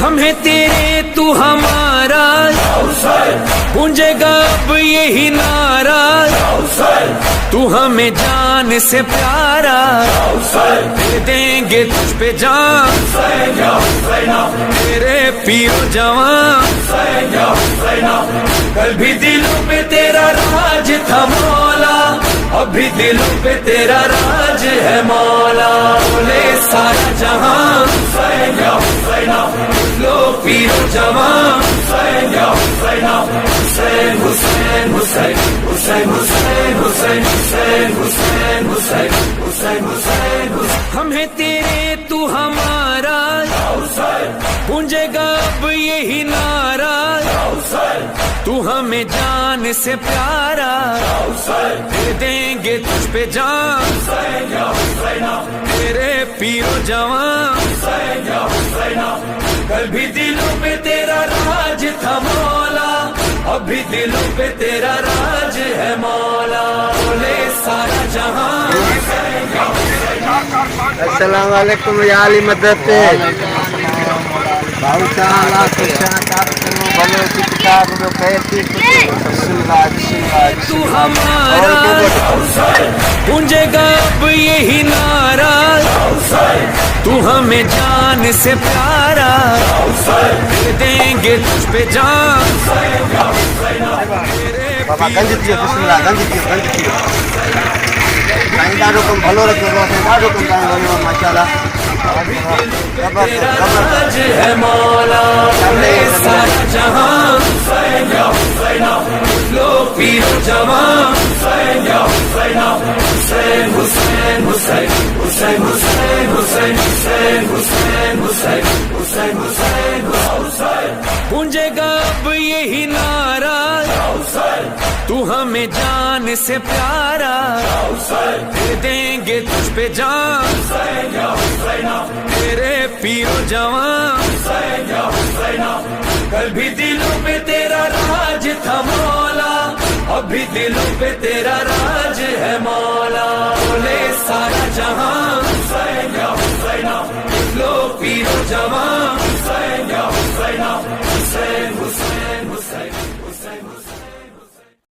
ہم ہیں تیرے تو ہمارا، گونجے گا اب یہی نعرہ، تو ہمیں جان سے پیارا، دے دیں گے تجھ پہ جان، تیرے پیر و جوان، کل بھی دلوں پہ تیرا راج تھا مولا، اب بھی دلوں پہ تیرا راج ہے مولا، بولے سارا جہاں لو پیر و جوان، حسین حسین حسین حسین حسین حسین حسین حسین حسین حسین، ہم ہیں تیرے تو ہمارا، گونجے گا اب یہی نعرہ، تو ہمیں جان سے پیارا، دے دیں گے تجھ پہ جان، تیرے پیر و جوان، کل بھی دلوں پہ تیرا راج تھا مولا، اب بھی دلوں پہ تیرا راج ہے مولا، بولے سارا جہاں۔ السلام علیکم یا علی مدد بہت سارا بھلے کی کتاب میں خیر کی تو ہمارا، گونجے گا اب یہی نعرہ، تو ہمیں جان سے پیارا، دے دیں گے تجھ پہ جان، بابا گنج دیو بسم اللہ گنج دیو سائیں ڈاڈو کم بھلو رکھو ڈاڈو کم ڈاڈو ماشاءاللہ تیرا راج ہے مولا، بولے سارا جہاں لو پیر و جوان، حسین حسین حسین حسین حسین حسین حسین حسین حسین، گونجے گا اب یہی نعرہ، تو ہمیں جان سے پیارا، دے دیں گے تجھ پہ جان، تیرے پیر و جوان، کل بھی دلوں پہ تیرا راج تھا مولا، اب بھی دلوں پہ تیرا راج ہے مولا، بولے سارا جہاں